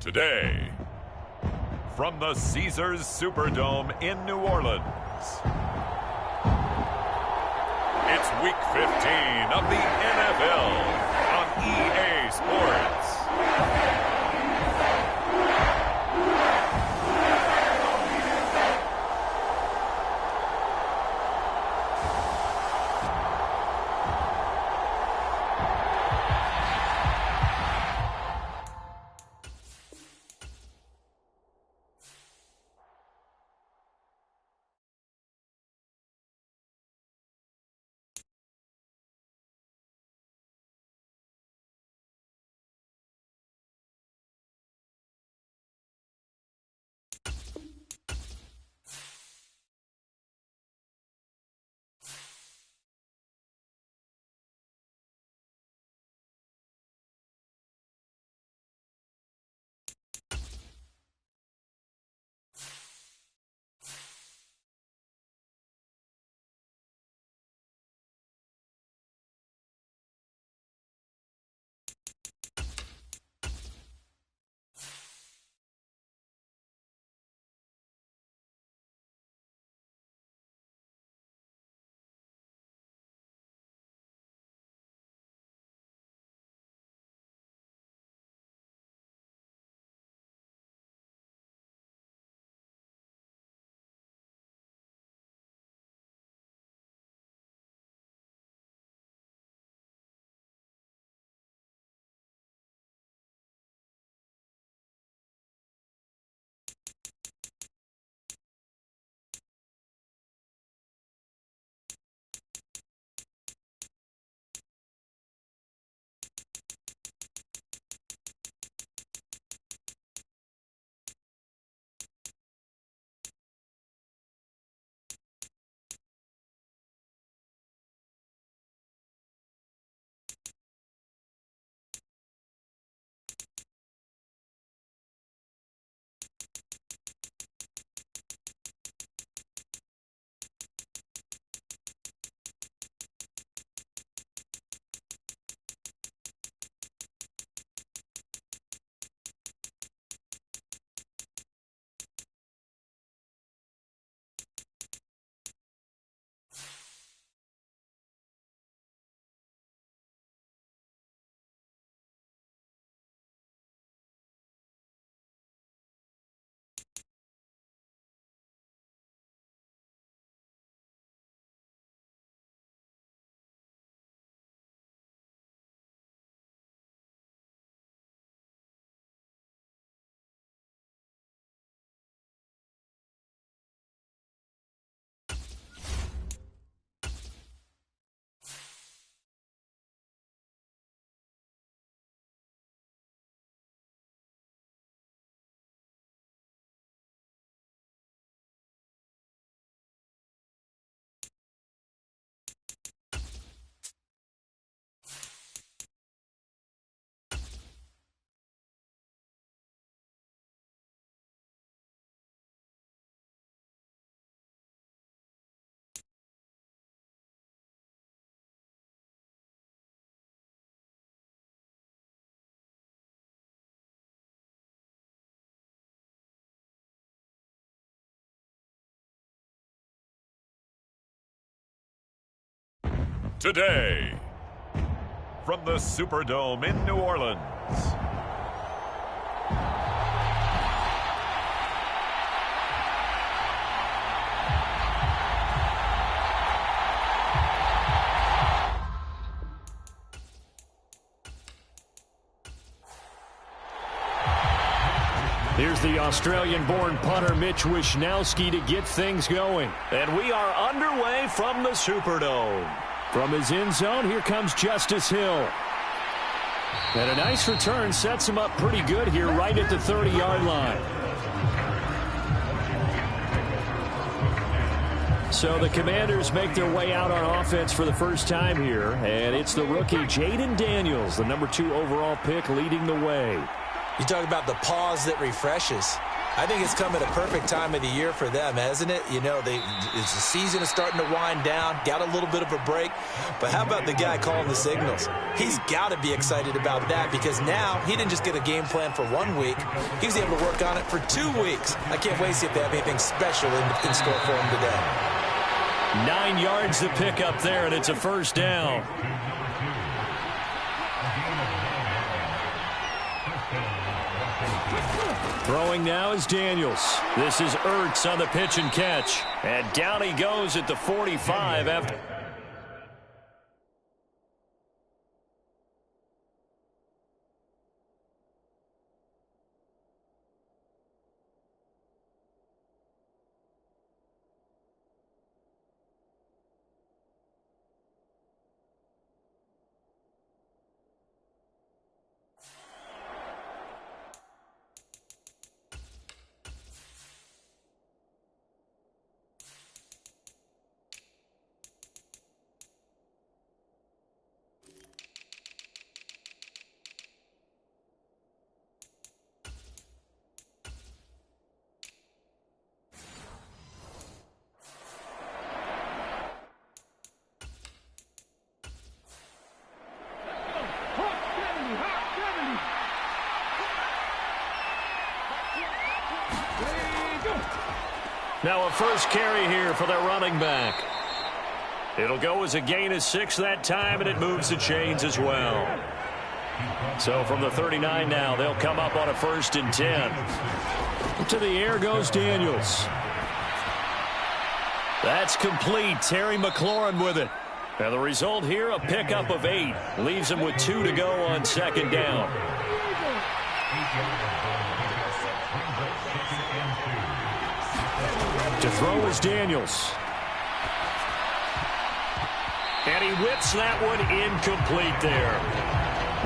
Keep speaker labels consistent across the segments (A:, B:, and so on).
A: Today, from the Caesars Superdome in New Orleans, it's Week 15 of the NFL on EA Sports. Today, from the Superdome in New Orleans,
B: here's the Australian-born punter Mitch Wishnowsky to get things going.
C: And we are underway from the Superdome.
B: From his end zone, here comes Justice Hill. And a nice return sets him up pretty good here right at the 30-yard line. So the Commanders make their way out on offense for the first time here. And it's the rookie Jayden Daniels, the number 2 overall pick, leading the way.
D: You talk about the pause that refreshes. I think it's come at a perfect time of the year for them, hasn't it? You know, the season is starting to wind down, got a little bit of a break. But how about the guy calling the signals? He's got to be excited about that because now he didn't just get a game plan for 1 week. He was able to work on it for 2 weeks. I can't wait to see if they have anything special in store for him today.
B: 9 yards to pick up there, and it's a first down. Throwing now is Daniels. This is Ertz on the pitch and catch. And down he goes at the 45 after. Now a first carry here for their running back. It'll go as a gain of 6 that time, and it moves the chains as well. So from the 39 now, they'll come up on a 1st and 10. To the air goes Daniels. That's complete. Terry McLaurin with it. And the result here, a pickup of 8. Leaves him with 2 to go on 2nd down. To throw is Daniels. And he whips that one incomplete there.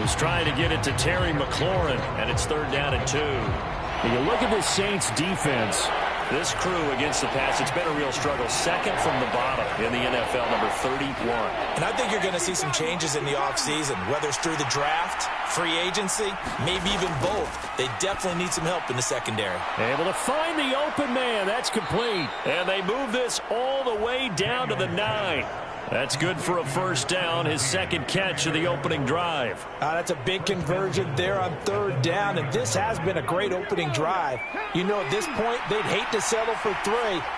B: He's trying to get it to Terry McLaurin, and it's 3rd down and 2. When you look at this Saints defense, this crew against the pass, it's been a real struggle. 2nd from the bottom in the NFL, number 31.
D: And I think you're going to see some changes in the offseason, whether it's through the draft, free agency, maybe even both. They definitely need some help in the secondary.
B: Able to find the open man. That's complete. And they move this all the way down to the 9. That's good for a 1st down, his 2nd catch of the opening drive.
E: That's a big conversion there on 3rd down, and this has been a great opening drive. You know, at this point, they'd hate to settle for 3,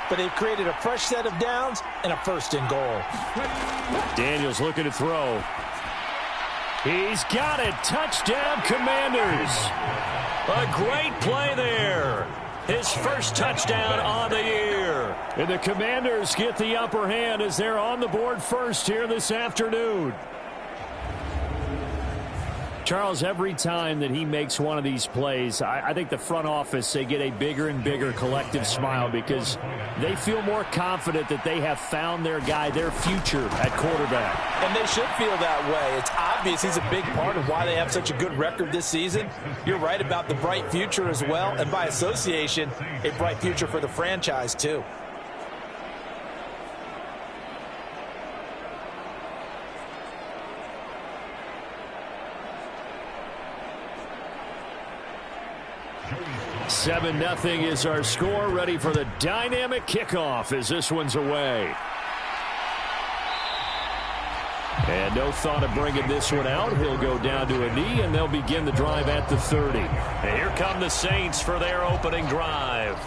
E: but they've created a fresh set of downs and a 1st and goal.
B: Daniels looking to throw. He's got it. Touchdown, Commanders. A great play there. His 1st touchdown on the year. And the Commanders get the upper hand as they're on the board first here this afternoon. Charles, every time that he makes one of these plays, I think the front office, they get a bigger and bigger collective smile because they feel more confident that they have found their guy, their future at quarterback.
E: And they should feel that way. It's obvious he's a big part of why they have such a good record this season. You're right about the bright future as well, and by association, a bright future for the franchise too.
B: Seven 0 is our score. Ready for the dynamic kickoff as this one's away. And no thought of bringing this one out. He'll go down to a knee, and they'll begin the drive at the 30. And here come the Saints for their opening drive.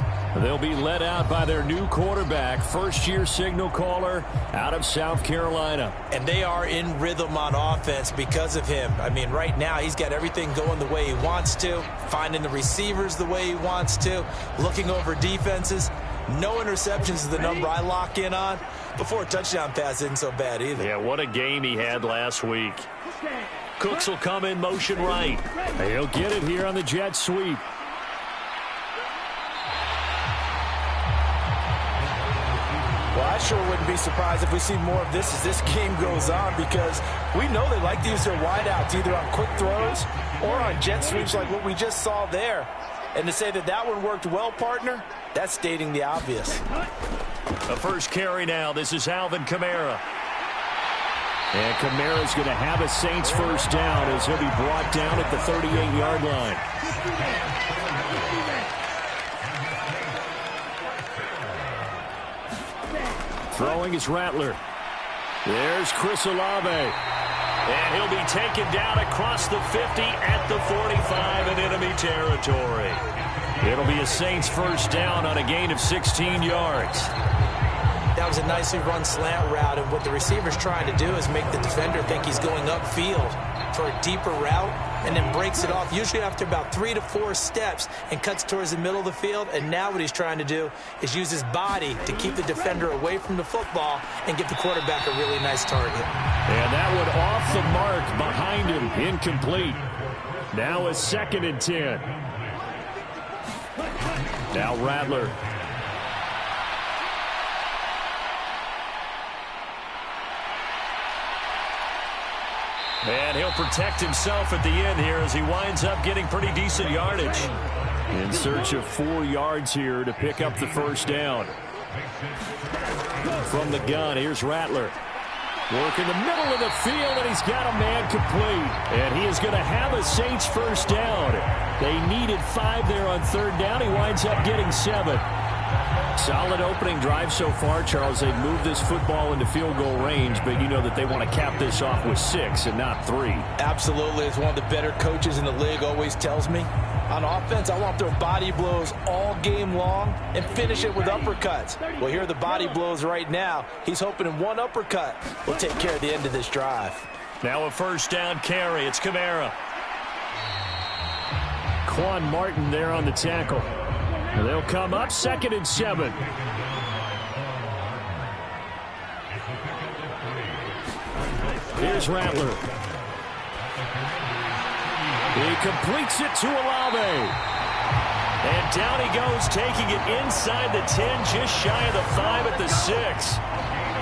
B: They'll be led out by their new quarterback, first-year signal caller out of South Carolina.
D: And they are in rhythm on offense because of him. I mean, right now he's got everything going the way he wants to, finding the receivers the way he wants to, looking over defenses. No interceptions is the number I lock in on. Before a touchdown pass isn't so bad either.
B: Yeah, what a game he had last week. Cooks will come in motion right. He'll get it here on the jet sweep.
E: Well, I sure wouldn't be surprised if we see more of this as this game goes on because we know they like to use their wideouts either on quick throws or on jet sweeps like what we just saw there. And to say that that one worked well, partner, that's stating the obvious.
B: The first carry now. This is Alvin Kamara. And Kamara's going to have a Saints first down as he'll be brought down at the 38-yard line. Throwing is Rattler. There's Chris Olave.
C: And he'll be taken down across the 50 at the 45 in enemy territory.
B: It'll be a Saints first down on a gain of 16 yards.
D: That was a nicely run slant route, and what the receiver's trying to do is make the defender think he's going upfield for a deeper route, and then breaks it off, usually after about 3 to 4 steps, and cuts towards the middle of the field. And now what he's trying to do is use his body to keep the defender away from the football and give the quarterback a really nice target.
B: And that one off the mark behind him, incomplete. Now a 2nd and 10. Now Rattler.
C: And he'll protect himself at the end here as he winds up getting pretty decent yardage.
B: In search of 4 yards here to pick up the first down. From the gun, here's Rattler. Work in the middle of the field, and he's got a man complete. And he is going to have a Saints first down. They needed 5 there on 3rd down. He winds up getting 7. Solid opening drive so far, Charles. They've moved this football into field goal range, but you know that they want to cap this off with 6 and not 3.
E: Absolutely. As one of the better coaches in the league always tells me, on offense, I want to throw body blows all game long and finish it with uppercuts. Well, here are the body blows right now. He's hoping in one uppercut will take care of the end of this drive.
C: Now a first down carry. It's Kamara.
B: Quan Martin there on the tackle. They'll come up 2nd and 7. Here's Rattler. He completes it to Olave.
C: And down he goes, taking it inside the 10, just shy of the 5 at the 6.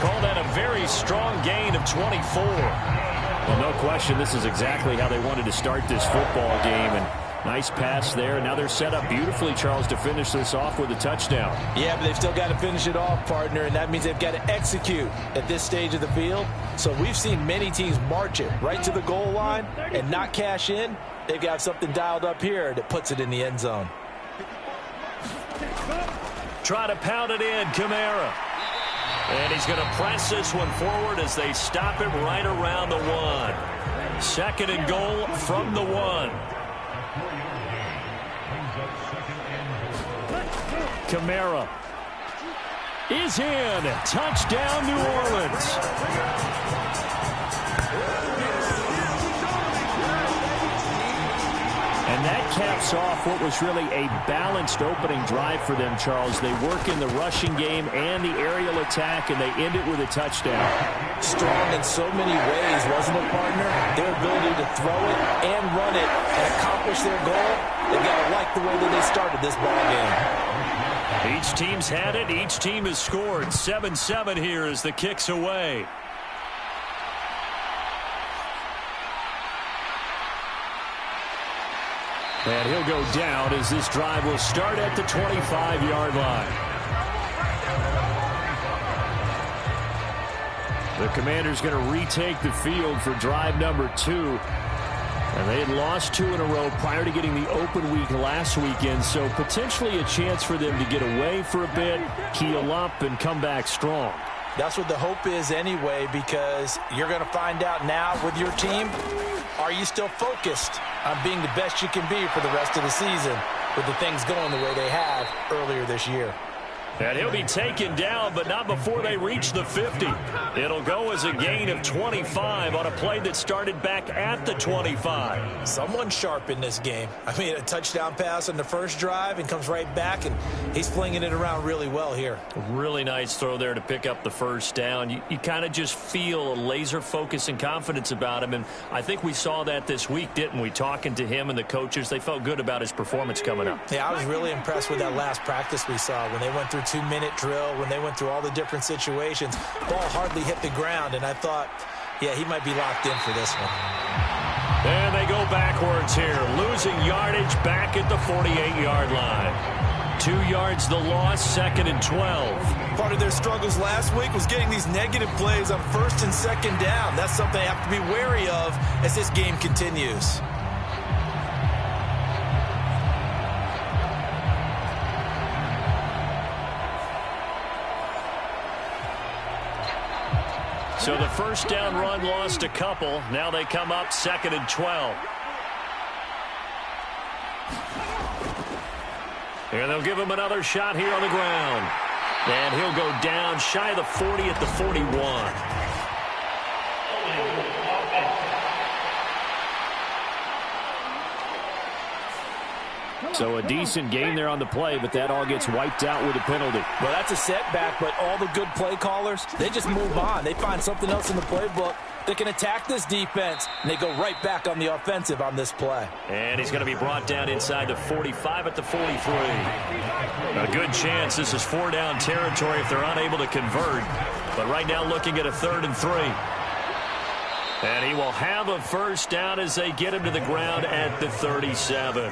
C: Call that a very strong gain of 24.
B: Well, no question, this is exactly how they wanted to start this football game. And nice pass there. Now they're set up beautifully, Charles, to finish this off with a touchdown.
E: Yeah, but they've still got to finish it off, partner, and that means they've got to execute at this stage of the field. So we've seen many teams march it right to the goal line and not cash in. They've got something dialed up here that puts it in the end zone.
C: Try to pound it in, Kamara. And he's going to press this one forward as they stop it right around the 1. 2nd and goal from the 1.
B: Kamara is in. Touchdown, New Orleans. And that caps off what was really a balanced opening drive for them, Charles. They work in the rushing game and the aerial attack, and they end it with a touchdown.
E: Strong in so many ways, wasn't it, partner? Their ability to throw it and run it and accomplish their goal. They've got to like the way that they started this ball game.
C: Each team's had it. Each team has scored. 7-7 here as the kick's away.
B: And he'll go down as this drive will start at the 25-yard line. The Commanders going to retake the field for drive number 2. And they had lost 2 in a row prior to getting the open week last weekend, so potentially a chance for them to get away for a bit, keel up, and come back strong.
E: That's what the hope is anyway, because you're going to find out now with your team, are you still focused on being the best you can be for the rest of the season with the things going the way they have earlier this year?
C: And he'll be taken down, but not before they reach the 50. It'll go as a gain of 25 on a play that started back at the 25.
D: Someone sharp in this game. I mean, a touchdown pass on the first drive and comes right back, and he's flinging it around really well here.
C: Really nice throw there to pick up the first down. You kind of just feel a laser focus and confidence about him, and I think we saw that this week, didn't we? Talking to him and the coaches, they felt good about his performance coming up.
D: Yeah, I was really impressed with that last practice we saw when they went through 2-minute drill, when they went through all the different situations. Ball hardly hit the ground, and I thought, yeah, he might be locked in for this one.
C: And they go backwards here, losing yardage back at the 48-yard line. 2 yards the loss, 2nd and 12.
D: Part of their struggles last week was getting these negative plays on 1st and 2nd down. That's something they have to be wary of as this game continues.
C: So the first down run lost a couple. Now they come up 2nd and 12. And they'll give him another shot here on the ground. And he'll go down shy of the 40 at the 41.
B: So a decent gain there on the play, but that all gets wiped out with a penalty.
E: Well, that's a setback, but all the good play callers, they just move on. They find something else in the playbook that can attack this defense, and they go right back on the offensive on this play.
C: And he's going to be brought down inside the 45 at the 43. A good chance this is 4-down territory if they're unable to convert. But right now looking at a 3rd and 3. And he will have a first down as they get him to the ground at the 37.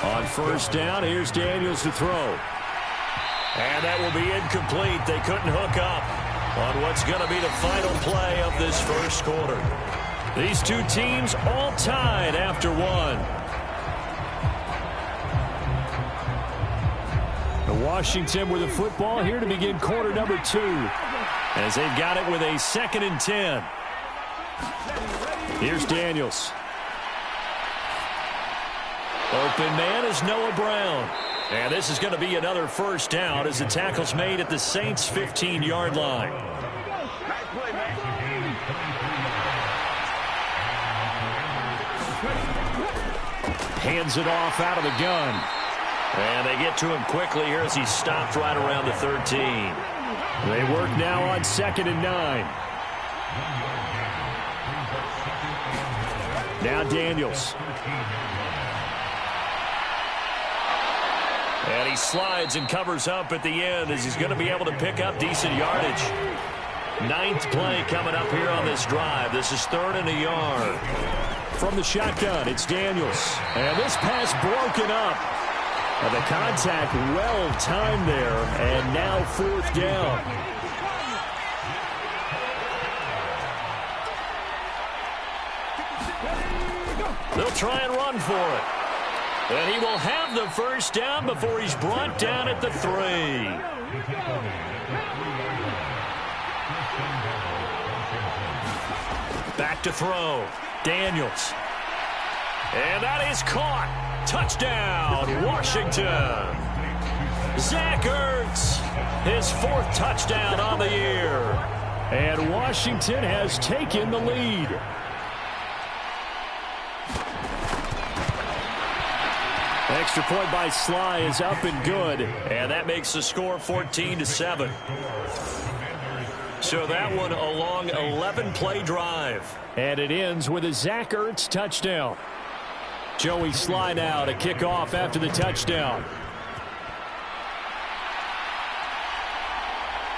C: On first down, here's Daniels to throw. And that will be incomplete. They couldn't hook up on what's going to be the final play of this first quarter. These two teams all tied after one.
B: Washington with the football here to begin quarter number 2.
C: As they've got it with a 2nd and 10.
B: Here's Daniels.
C: Open man is Noah Brown. And this is going to be another first down as the tackle's made at the Saints' 15-yard line.
B: Hands it off out of the gun.
C: And they get to him quickly here as he stopped right around the 13.
B: They work now on 2nd and 9. Now Daniels.
C: And he slides and covers up at the end as he's going to be able to pick up decent yardage. 9th play coming up here on this drive. This is 3rd and a yard.
B: From the shotgun, it's Daniels. And this pass broken up. The contact well timed there, and now 4th down.
C: They'll try and run for it. And he will have the first down before he's brought down at the 3. Back to throw. Daniels. And that is caught. Touchdown, Washington. Zach Ertz, his 4th touchdown on the year.
B: And Washington has taken the lead. Extra point by Sly is up and good.
C: And that makes the score 14-7. So that one a long 11-play drive.
B: And it ends with a Zach Ertz touchdown. Joey Sly now to kick off after the touchdown.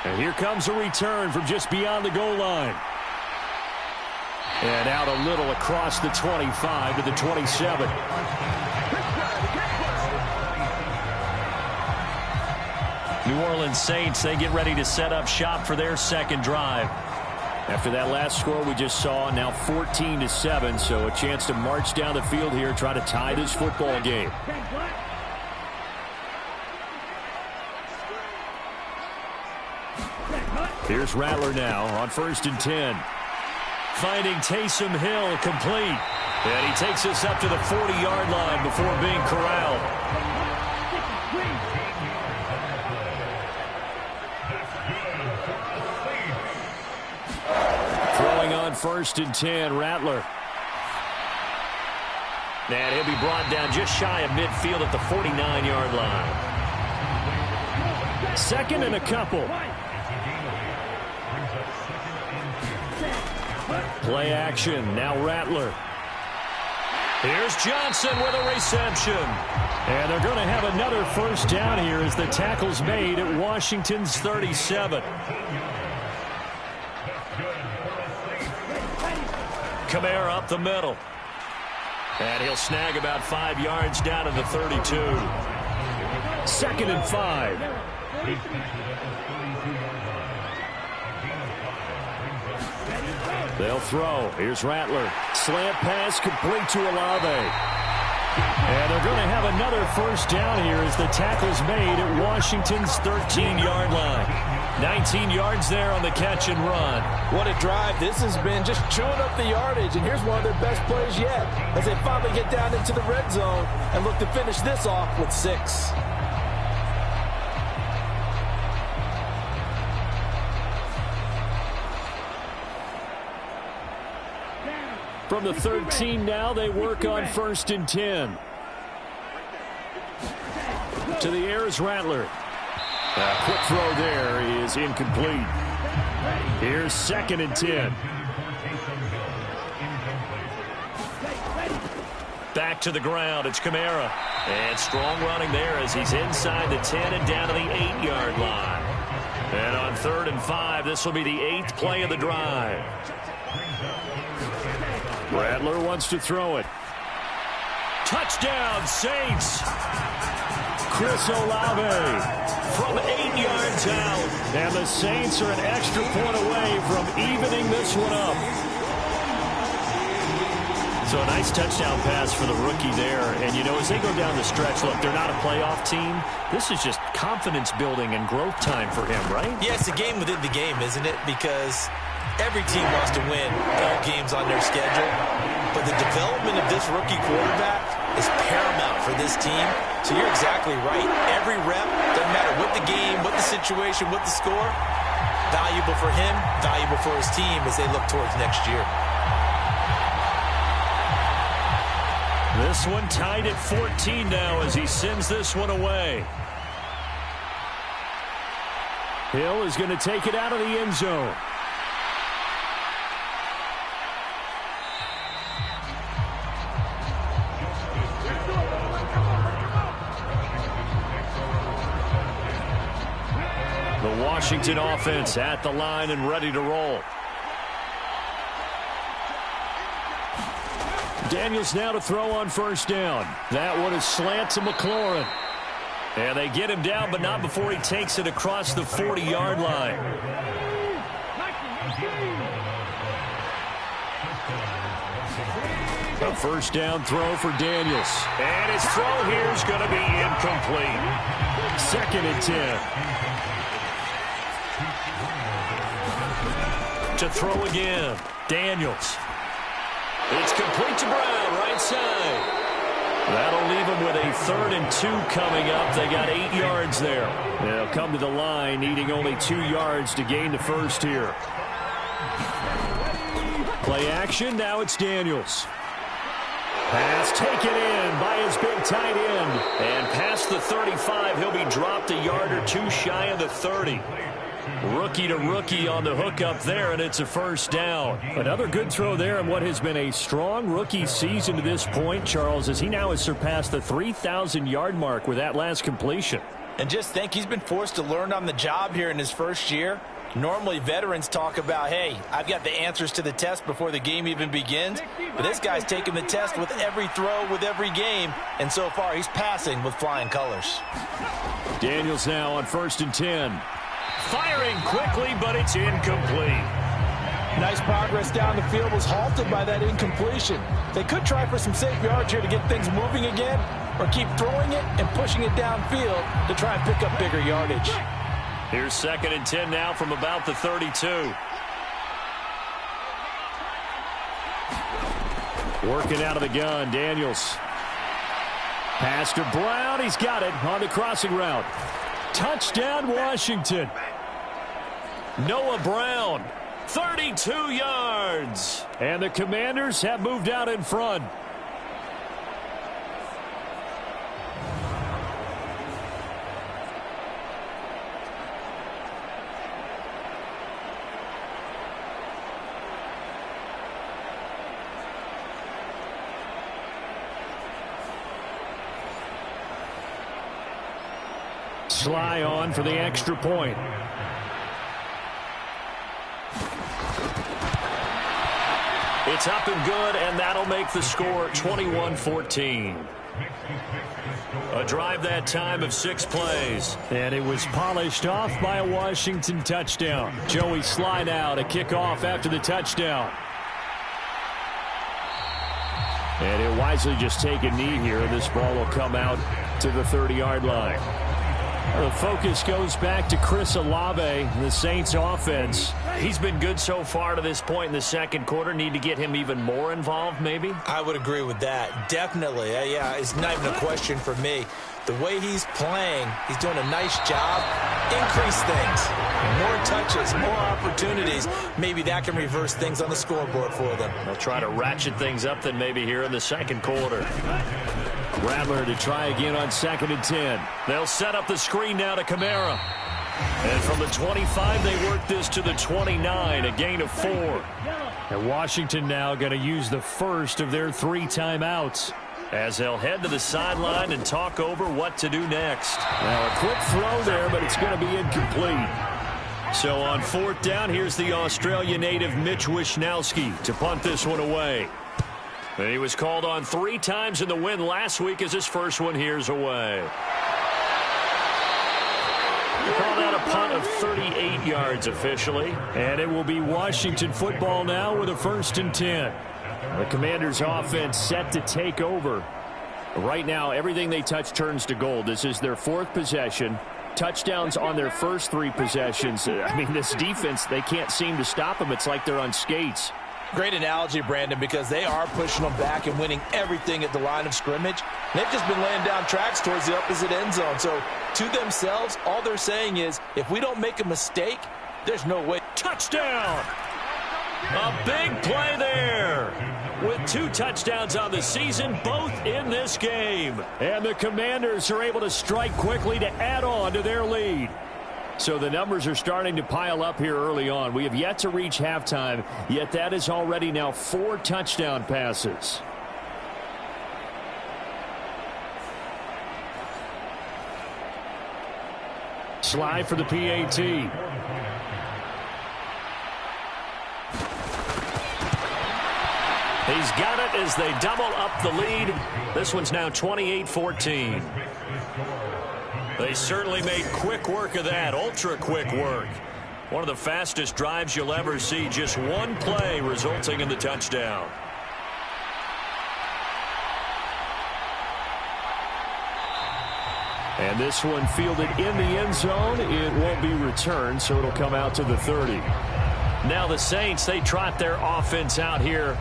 B: And here comes a return from just beyond the goal line. And out a little across the 25 to the 27.
C: New Orleans Saints, they get ready to set up shop for their 2nd drive.
B: After that last score we just saw, now 14-7, so a chance to march down the field here, try to tie this football game. Here's Rattler now on 1st and 10.
C: Finding Taysom Hill complete. And he takes us up to the 40-yard line before being corralled.
B: Throwing on 1st and 10, Rattler.
C: And he'll be brought down just shy of midfield at the 49-yard line.
B: 2nd and a couple. Play action, now Rattler.
C: Here's Johnson with a reception.
B: And they're going to have another first down here as the tackle's made at Washington's 37.
C: Kamara up the middle. And he'll snag about 5 yards down to the 32.
B: 2nd and 5. They'll throw. Here's Rattler. Slant pass complete to Olave. And they're going to have another first down here as the tackle's made at Washington's 13-yard line. 19 yards there on the catch and run.
E: What a drive this has been, just chewing up the yardage. And here's one of their best plays yet as they finally get down into the red zone and look to finish this off with 6.
B: From the 13 now, they work on 1st and 10. To the air is Rattler. A quick throw there is incomplete. Here's 2nd and 10.
C: Back to the ground. It's Kamara. And strong running there as he's inside the 10 and down to the 8-yard line. And on 3rd and 5, this will be the 8th play of the drive.
B: Rattler wants to throw it. Touchdown, Saints. Chris Olave from 8 yards out. And the Saints are an extra point away from evening this one up.
C: So a nice touchdown pass for the rookie there. And, you know, as they go down the stretch, look, they're not a playoff team. This is just confidence building and growth time for him, right?
D: Yeah, it's a game within the game, isn't it? Because every team wants to win all games on their schedule. But the development of this rookie quarterback is paramount for this team. So you're exactly right. Every rep, doesn't matter what the game, what the situation, what the score, valuable for him, valuable for his team as they look towards next year.
C: This one tied at 14 now as he sends this one away.
B: Hill is going to take it out of the end zone. The Washington offense at the line and ready to roll. Daniels now to throw on 1st down. That one is slant to McLaurin. And they get him down, but not before he takes it across the 40-yard line. A 1st down throw for Daniels. And his throw here is going to be incomplete. 2nd and 10. To throw again. Daniels. It's complete to Brown, right side. That'll leave them with a 3rd and 2 coming up. They got 8 yards there. They'll come to the line, needing only 2 yards to gain the first here. Play action, now it's Daniels. Pass taken in by his big tight end. And past the 35, he'll be dropped a yard or 2 shy of the 30. Rookie to rookie on the hook up there, and it's a 1st down. Another good throw there in what has been a strong rookie season to this point, Charles, as he now has surpassed the 3,000-yard mark with that last completion.
E: And just think, he's been forced to learn on the job here in his first year. Normally, veterans talk about, hey, I've got the answers to the test before the game even begins. But this guy's taking the test with every throw, with every game. And so far, he's passing with flying colors.
B: Daniels now on 1st and 10.
C: Firing quickly, but it's incomplete.
E: Nice progress down the field, was halted by that incompletion. They could try for some safe yards here to get things moving again, or keep throwing it and pushing it downfield to try and pick up bigger yardage.
C: Here's 2nd and 10 now from about the 32.
B: Working out of the gun, Daniels. Pass to Brown, he's got it on the crossing route. Touchdown, Washington. Noah Brown, 32 yards. And the Commanders have moved out in front. Sly on for the extra point.
C: It's up and good, and that'll make the score 21-14. A drive that time of 6 plays.
B: And it was polished off by a Washington touchdown. Joey Sly now to kick off after the touchdown. And he'll wisely just take a knee here. This ball will come out to the 30-yard line. The focus goes back to Chris Olave, the Saints offense.
C: He's been good so far to this point in the second quarter. Need to get him even more involved, maybe?
D: I would agree with that. Definitely. Yeah, it's not even a question for me. The way he's playing, he's doing a nice job. Increase things. More touches, more opportunities. Maybe that can reverse things on the scoreboard for them.
C: They'll try to ratchet things up then maybe here in the second quarter.
B: Rattler to try again on 2nd and 10.
C: They'll set up the screen now to Kamara. And from the 25, they work this to the 29, a gain of 4.
B: And Washington now going to use the first of their 3 timeouts,
C: as they'll head to the sideline and talk over what to do next.
B: Now a quick throw there, but it's going to be incomplete.
C: So on 4th down, here's the Australia native Mitch Wishnowsky to punt this one away. And he was called on 3 times in the win last week as his first one here's away. Called out a punt of 38 yards officially.
B: And it will be Washington football now with a 1st and 10. The Commanders' offense set to take over. Right now, everything they touch turns to gold. This is their 4th possession. Touchdowns on their first 3 possessions. I mean, this defense, they can't seem to stop them. It's like they're on skates.
E: Great analogy, Brandon, because they are pushing them back and winning everything at the line of scrimmage. They've just been laying down tracks towards the opposite end zone. So to themselves, all they're saying is, if we don't make a mistake, there's no way.
C: Touchdown! A big play there. With 2 touchdowns on the season, both in this game.
B: And the Commanders are able to strike quickly to add on to their lead. So the numbers are starting to pile up here early on. We have yet to reach halftime, yet that is already now 4 touchdown passes. Slide for the PAT.
C: He's got it as they double up the lead. This one's now 28-14. They certainly made quick work of that, ultra quick work. One of the fastest drives you'll ever see, just 1 play resulting in the touchdown.
B: And this one fielded in the end zone. It won't be returned, so it'll come out to the 30.
C: Now the Saints, they trot their offense out here.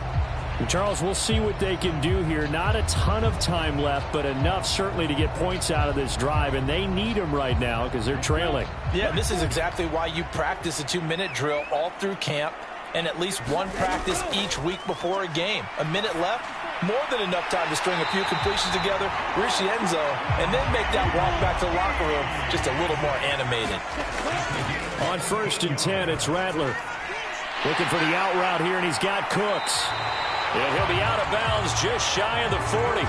B: And Charles, we'll see what they can do here. Not a ton of time left, but enough certainly to get points out of this drive, and they need them right now because they're trailing.
E: Yeah, this is exactly why you practice a 2-minute drill all through camp and at least 1 practice each week before a game. A minute left, more than enough time to string a few completions together, reach the end zone, and then make that walk back to the locker room just a little more animated.
B: On 1st and 10, it's Rattler. Looking for the out route here, and he's got Cooks.
C: And he'll be out of bounds just shy of the 40.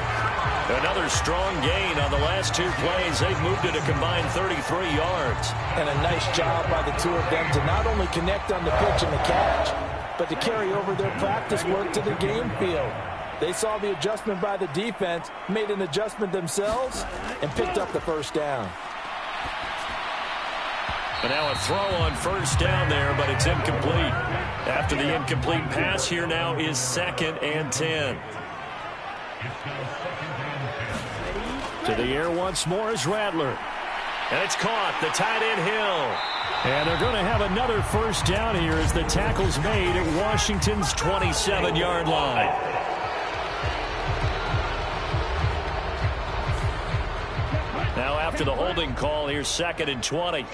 C: Another strong gain on the last 2 plays. They've moved it a combined 33 yards.
E: And a nice job by the 2 of them to not only connect on the pitch and the catch, but to carry over their practice work to the game field. They saw the adjustment by the defense, made an adjustment themselves, and picked up the 1st down.
C: And now a throw on 1st down there, but it's incomplete. After the incomplete pass, here now is 2nd and 10.
B: To the air once more is Rattler.
C: And it's caught, the tight end Hill.
B: And they're going to have another 1st down here as the tackle's made at Washington's 27-yard line.
C: Now after the holding call, here's 2nd and 20.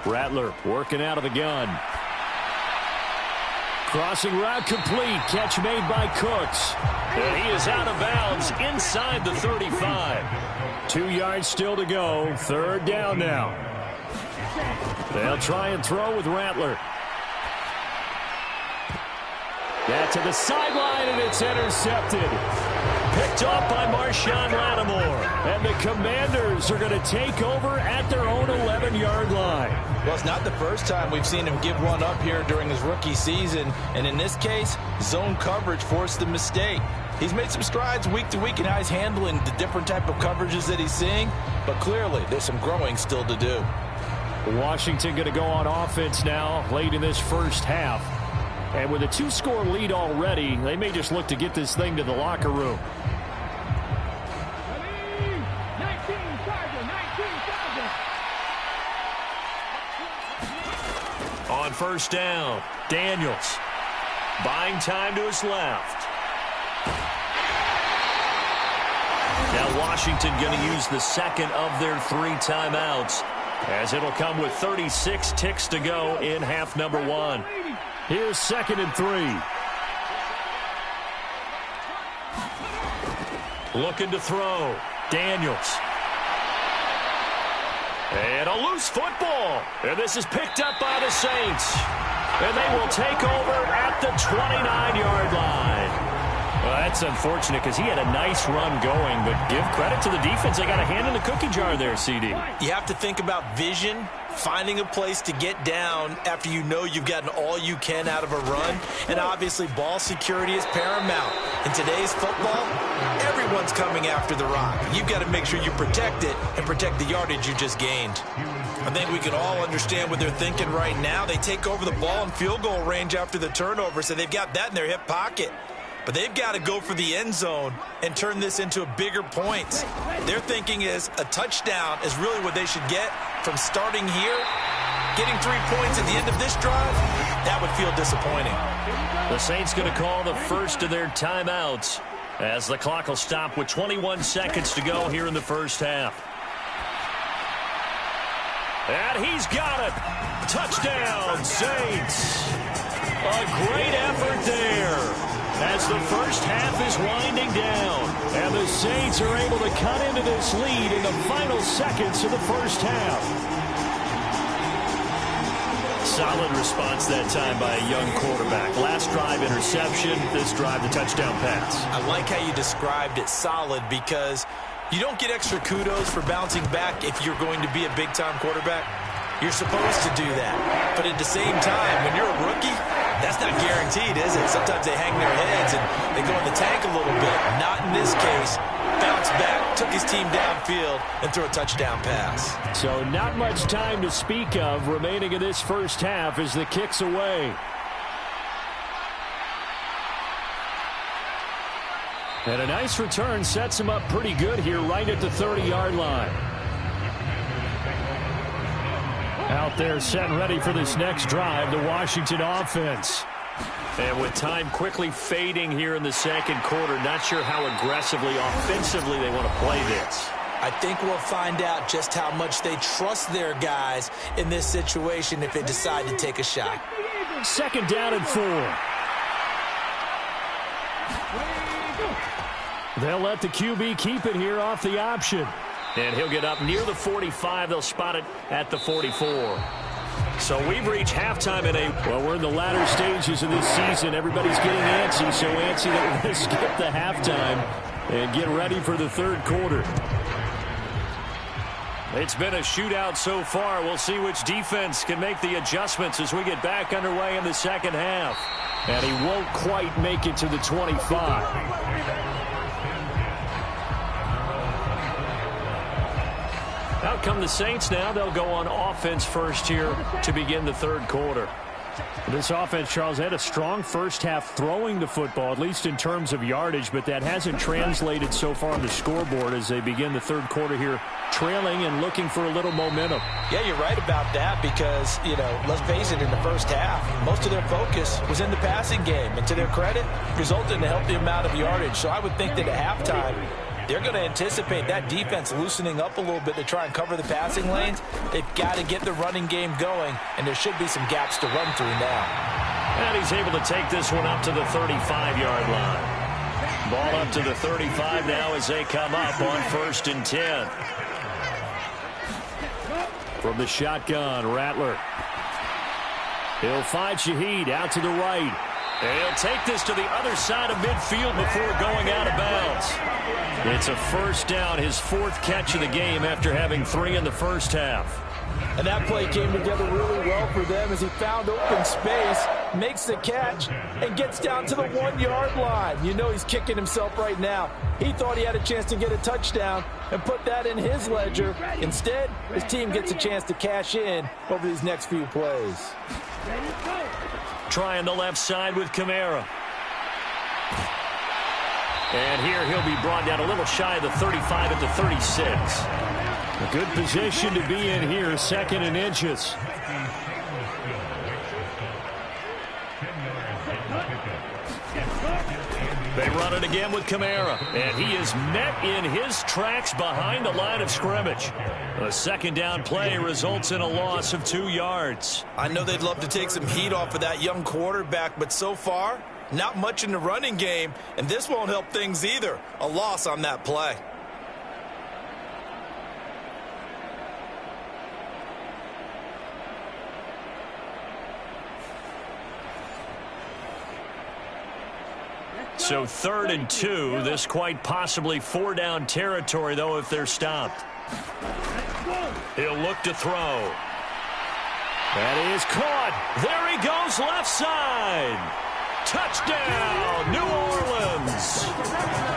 B: Rattler working out of the gun. Crossing route complete. Catch made by Cooks.
C: And he is out of bounds inside the 35.
B: 2 yards still to go. 3rd down now. They'll try and throw with Rattler. That to the sideline, and it's intercepted.
C: Picked off by Marshawn Lattimore.
B: And the Commanders are going to take over at their own 11-yard line.
E: Well, it's not the first time we've seen him give one up here during his rookie season. And in this case, zone coverage forced the mistake. He's made some strides week to week in how he's handling the different type of coverages that he's seeing. But clearly, there's some growing still to do.
B: Washington going to go on offense now late in this first half. And with a 2-score lead already, they may just look to get this thing to the locker room.
C: On first down, Daniels buying time to his left. Now Washington going to use the second of their 3 timeouts, as it'll come with 36 ticks to go in half number 1.
B: Here's 2nd and 3.
C: Looking to throw. Daniels. And a loose football. And this is picked up by the Saints. And they will take over at the 29-yard line. Well, that's unfortunate because he had a nice run going, but give credit to the defense. They got a hand in the cookie jar there, CD.
D: You have to think about vision, finding a place to get down after you know you've gotten all you can out of a run, and obviously ball security is paramount. In today's football, everyone's coming after the rock. You've got to make sure you protect it and protect the yardage you just gained. I think we can all understand what they're thinking right now. They take over the ball in field goal range after the turnover, so they've got that in their hip pocket. But they've got to go for the end zone and turn this into bigger points. Their thinking is a touchdown is really what they should get from starting here. Getting 3 points at the end of this drive, that would feel disappointing.
C: The Saints going to call the first of their timeouts as the clock will stop with 21 seconds to go here in the first half. And he's got it. Touchdown, Saints. A great effort there as the first half is winding down. And the Saints are able to cut into this lead in the final seconds of the first half. Solid response that time by a young quarterback. Last drive, interception. This drive, the touchdown pass.
D: I like how you described it, solid, because you don't get extra kudos for bouncing back if you're going to be a big-time quarterback. You're supposed to do that. But at the same time, when you're a rookie, that's not guaranteed, is it? Sometimes they hang their heads and they go in the tank a little bit. Not in this case. Bounced back, took his team downfield, and threw a touchdown pass.
B: So not much time to speak of remaining in this first half as the kick's away. And a nice return sets him up pretty good here right at the 30-yard line. Out there set and ready for this next drive, the Washington offense.
C: And with time quickly fading here in the second quarter, not sure how aggressively, offensively they want to play this.
D: I think we'll find out just how much they trust their guys in this situation if they decide to take a shot.
B: 2nd down and 4. They'll let the QB keep it here off the option.
C: And he'll get up near the 45. They'll spot it at the 44. So we've reached halftime in a...
B: Well, we're in the latter stages of this season. Everybody's getting antsy, so antsy that we're going to skip the halftime and get ready for the third quarter.
C: It's been a shootout so far. We'll see which defense can make the adjustments as we get back underway in the second half.
B: And he won't quite make it to the 25.
C: Out come the Saints now. They'll go on offense first here to begin the third quarter.
B: This offense, Charles, had a strong first half throwing the football, at least in terms of yardage, but that hasn't translated so far on the scoreboard as they begin the third quarter here, trailing and looking for a little momentum.
D: Yeah, you're right about that because, you know, let's face it, in the first half, most of their focus was in the passing game. And to their credit, resulted in a healthy amount of yardage. So I would think that at halftime, they're going to anticipate that defense loosening up a little bit to try and cover the passing lanes. They've got to get the running game going, and there should be some gaps to run through now.
C: And he's able to take this one up to the 35-yard line. Ball up to the 35 now as they come up on 1st and 10.
B: From the shotgun, Rattler. He'll find Shaheed out to the right.
C: And he'll take this to the other side of midfield before going out of bounds. It's a first down, his 4th catch of the game after having 3 in the first half.
E: And that play came together really well for them as he found open space, makes the catch, and gets down to the 1-yard line. You know he's kicking himself right now. He thought he had a chance to get a touchdown and put that in his ledger. Instead, his team gets a chance to cash in over these next few plays.
C: Trying the left side with Kamara. And here he'll be brought down a little shy of the 35 at the 36.
B: A good position to be in here, 2nd and inches.
C: They run it again with Kamara, and he is met in his tracks behind the line of scrimmage. A 2nd down play results in a loss of 2 yards.
D: I know they'd love to take some heat off of that young quarterback, but so far, not much in the running game, and this won't help things either. A loss on that play.
C: So 3rd and 2, this quite possibly 4-down territory, though, if they're stopped. He'll look to throw.
B: That is caught.
C: There he goes, left side. Touchdown, New Orleans.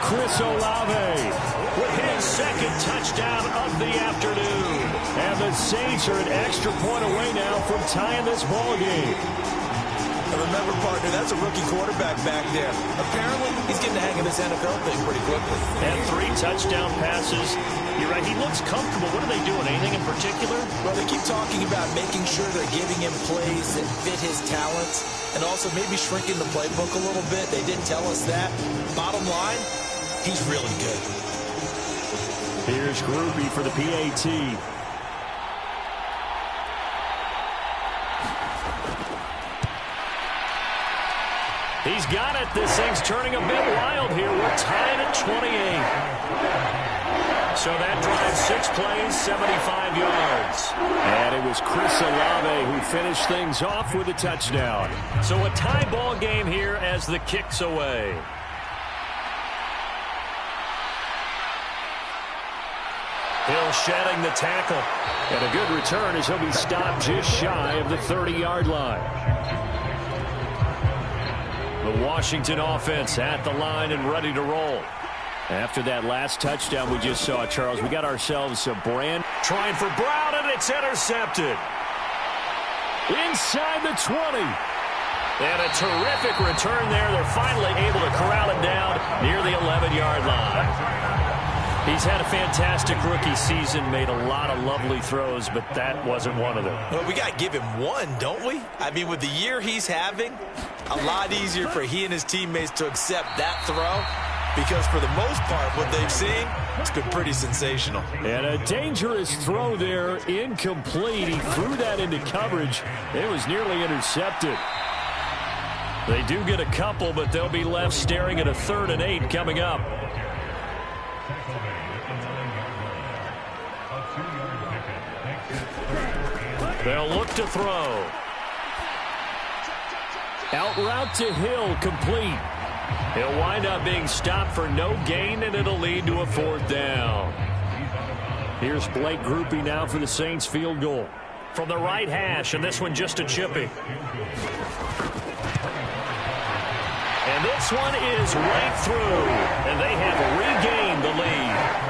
B: Chris Olave
C: With his 2nd touchdown of the afternoon.
B: and the Saints are an extra point away now from tying this ball game.
D: And remember, partner, that's a rookie quarterback back there. Apparently, he's getting the hang of this NFL thing pretty quickly.
C: And 3 touchdown passes. You're right, he looks comfortable. What are they doing? Anything in particular?
D: Well, they keep talking about making sure they're giving him plays that fit his talents and also maybe shrinking the playbook a little bit. They did tell us that. Bottom line, he's really good.
B: Here's Grupe for the PAT.
C: He's got it. This thing's turning a bit wild here. We're tied at 28. So that drives 6 plays, 75 yards.
B: And it was Chris Olave who finished things off with a touchdown.
C: So a tie ball game here as the kick's away. Hill shedding the tackle.
B: And a good return as he'll be stopped just shy of the 30-yard line.
C: The Washington offense at the line and ready to roll.
B: After that last touchdown we just saw, Charles, we got ourselves a brand.
C: Trying for Brown, and it's intercepted.
B: Inside the 20.
C: And a terrific return there. They're finally able to corral it down near the 11-yard line. He's had a fantastic rookie season, made a lot of lovely throws, but that wasn't one of them.
D: Well, we got to give him one, don't we? I mean, with the year he's having, a lot easier for he and his teammates to accept that throw because for the most part, what they've seen, it's been pretty sensational.
B: And a dangerous throw there, incomplete. He threw that into coverage. It was nearly intercepted.
C: They do get a couple, but they'll be left staring at a 3rd and 8 coming up. They'll look to throw.
B: Out route to Hill, complete.
C: He'll wind up being stopped for no gain, and it'll lead to a 4th down.
B: Here's Blake Grupe now for the Saints field goal.
C: From the right hash, and this one just a chippy. And this one is right through, and they have regained the lead.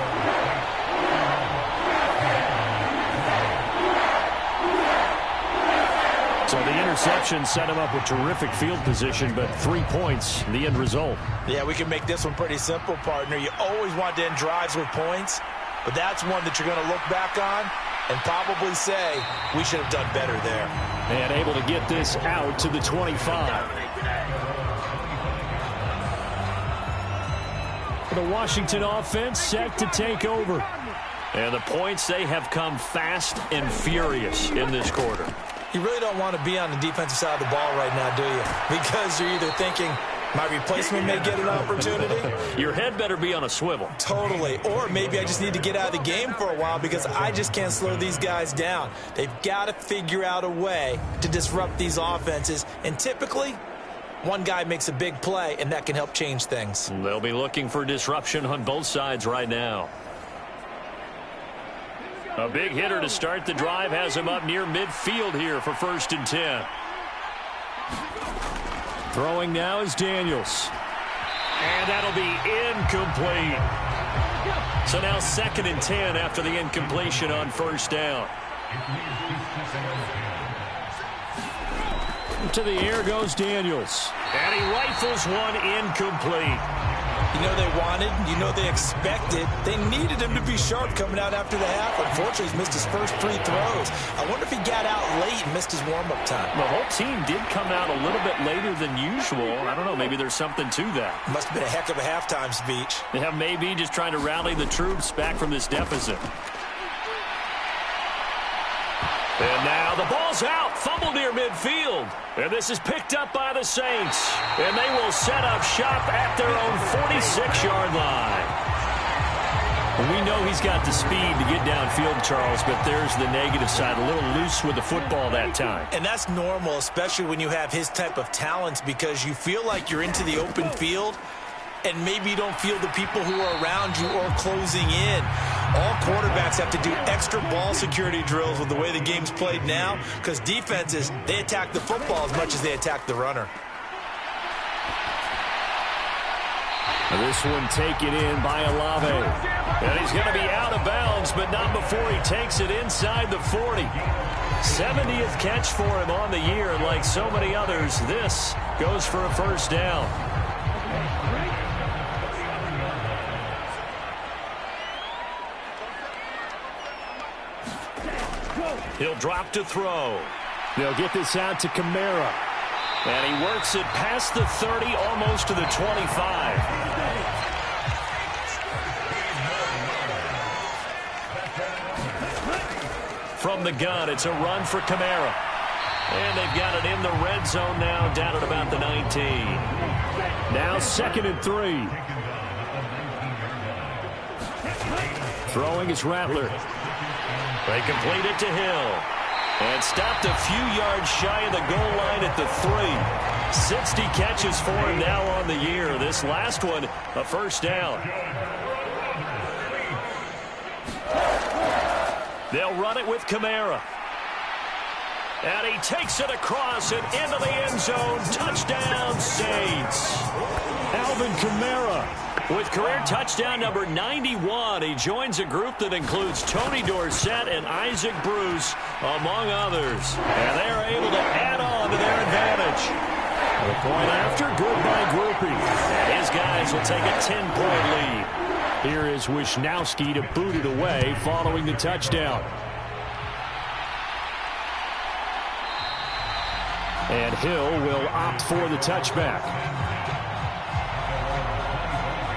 B: So the interception set him up with terrific field position, but 3 points, the end result.
D: Yeah, we can make this one pretty simple, partner. You always want to end drives with points, but that's one that you're going to look back on and probably say, we should have done better there.
B: And able to get this out to the 25. The Washington offense set to take over.
C: And the points, they have come fast and furious in this quarter.
D: You really don't want to be on the defensive side of the ball right now, do you? Because you're either thinking, my replacement may get an opportunity.
C: Your head better be on a swivel.
D: Totally. Or maybe I just need to get out of the game for a while because I just can't slow these guys down. They've got to figure out a way to disrupt these offenses. And typically, one guy makes a big play, and that can help change things.
C: They'll be looking for disruption on both sides right now. A big hitter to start the drive has him up near midfield here for 1st and 10.
B: Throwing now is Daniels.
C: And that'll be incomplete. So now 2nd and 10 after the incompletion on 1st down.
B: To the air goes Daniels.
C: And he rifles one incomplete.
D: You know they wanted, you know they expected. They needed him to be sharp coming out after the half. Unfortunately, he's missed his first 3 throws. I wonder if he got out late and missed his warm-up time.
C: The whole team did come out a little bit later than usual. I don't know, maybe there's something to that.
D: Must have been a heck of a halftime speech.
C: Yeah, maybe just trying to rally the troops back from this deficit. And now the ball's out. Fumble near midfield. And this is picked up by the Saints. And they will set up shop at their own 46-yard line. We know he's got the speed to get downfield, Charles, but there's the negative side. A little loose with the football that time.
D: And that's normal, especially when you have his type of talents, because you feel like you're into the open field and maybe you don't feel the people who are around you or closing in. All quarterbacks have to do extra ball security drills with the way the game's played now, because defenses, they attack the football as much as they attack the runner.
B: This one taken in by Olave.
C: And he's going to be out of bounds, but not before he takes it inside the 40. 70th catch for him on the year, and like so many others, this goes for a 1st down. He'll drop to throw.
B: They'll get this out to Kamara.
C: And he works it past the 30, almost to the 25. From the gun, it's a run for Kamara. And they've got it in the red zone now, down at about the 19.
B: Now 2nd and 3. Throwing is Rattler.
C: They complete it to Hill. And stopped a few yards shy of the goal line at the 3. 60 catches for him now on the year. This last one, a 1st down. They'll run it with Kamara. And he takes it across and into the end zone. Touchdown, Saints.
B: Alvin Kamara.
C: With career touchdown number 91, he joins a group that includes Tony Dorsett and Isaac Bruce, among others. And they're able to add on to their advantage.
B: The point after, good by Groupie.
C: And his guys will take a 10-point lead.
B: Here is Wisnowski to boot it away following the touchdown. And Hill will opt for the touchback.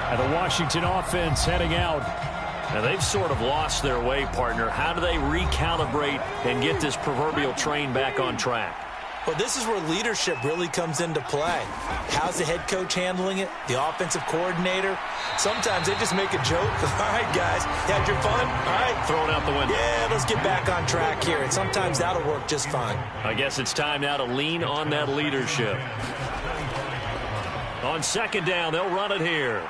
B: And the Washington offense heading out.
C: Now they've sort of lost their way, partner. How do they recalibrate and get this proverbial train back on track?
D: Well, this is where leadership really comes into play. How's the head coach handling it? The offensive coordinator? Sometimes they just make a joke. All right, guys, you had your fun? All right.
C: Throw it out the window.
D: Yeah, let's get back on track here. And sometimes that'll work just fine.
C: I guess it's time now to lean on that leadership. On 2nd down, they'll run it here.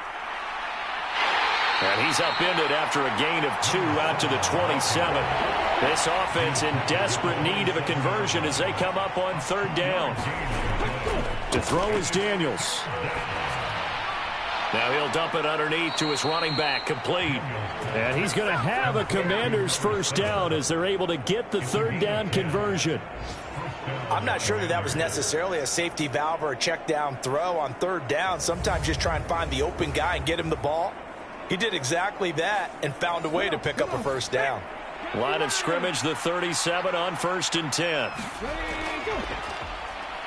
C: And he's upended after a gain of 2 out to the 27. This offense in desperate need of a conversion as they come up on 3rd down.
B: To throw is Daniels.
C: Now he'll dump it underneath to his running back, complete.
B: And he's going to have a Commanders 1st down as they're able to get the 3rd down conversion.
D: I'm not sure that was necessarily a safety valve or a check down throw on 3rd down. Sometimes just try and find the open guy and get him the ball. He did exactly that and found a way to pick up a 1st down.
C: Line of scrimmage, the 37 on 1st and 10.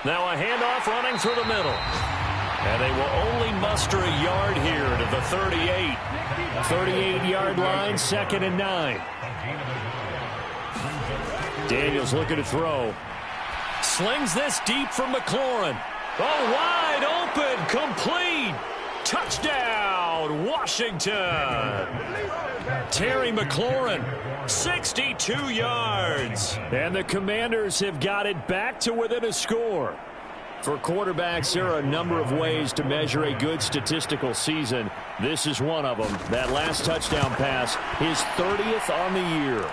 C: Now a handoff running through the middle. And they will only muster a yard here to the 38.
B: 38-yard line, 2nd and 9. Daniels looking to throw.
C: Slings this deep from McLaurin. Oh, wide open, complete. Touchdown, Washington. Terry McLaurin, 62 yards.
B: And the Commanders have got it back to within a score. For quarterbacks, there are a number of ways to measure a good statistical season. This is one of them. That last touchdown pass, his 30th on the year.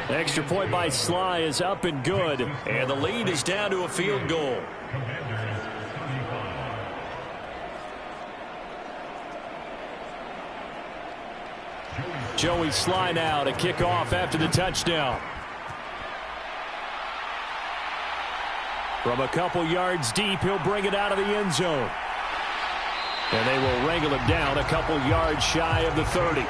C: Extra point by Sly is up and good, and the lead is down to a field goal. Joey Sly now to kick off after the touchdown. From a couple yards deep, he'll bring it out of the end zone. And they will wrangle him down a couple yards shy of the 30.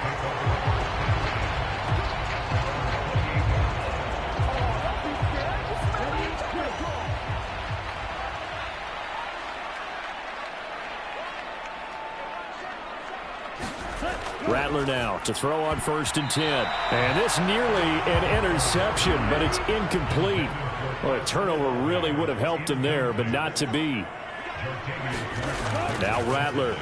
C: Rattler now to throw on 1st and 10. And this nearly an interception, but it's incomplete. Well, a turnover really would have helped him there, but not to be. Now Rattler.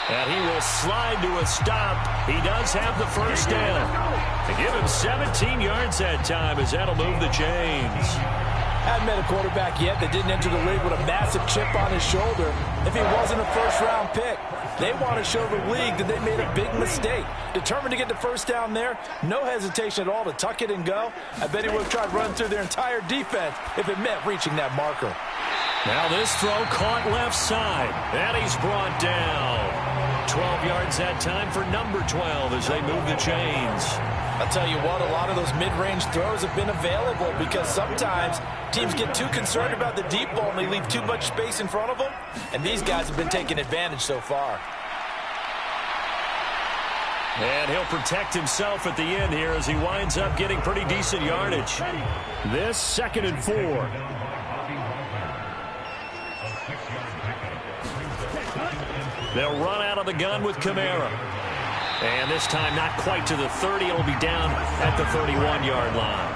C: And he will slide to a stop. He does have the first down. To give him 17 yards that time, as that'll move the chains.
E: Hadn't met a quarterback yet that didn't enter the league with a massive chip on his shoulder if he wasn't a first-round pick. They want to show the league that they made a big mistake. Determined to get the first down there, no hesitation at all to tuck it and go. I bet he would have tried running through their entire defense if it meant reaching that marker.
C: Now this throw caught left side, and he's brought down. 12 yards that time for number 12 as they move the chains.
E: I'll tell you what, a lot of those mid-range throws have been available because sometimes teams get too concerned about the deep ball and they leave too much space in front of them, and these guys have been taking advantage so far.
C: And he'll protect himself at the end here as he winds up getting pretty decent yardage. This 2nd and 4. They'll run out of the gun with Kamara. And this time not quite to the 30. It'll be down at the 31-yard line.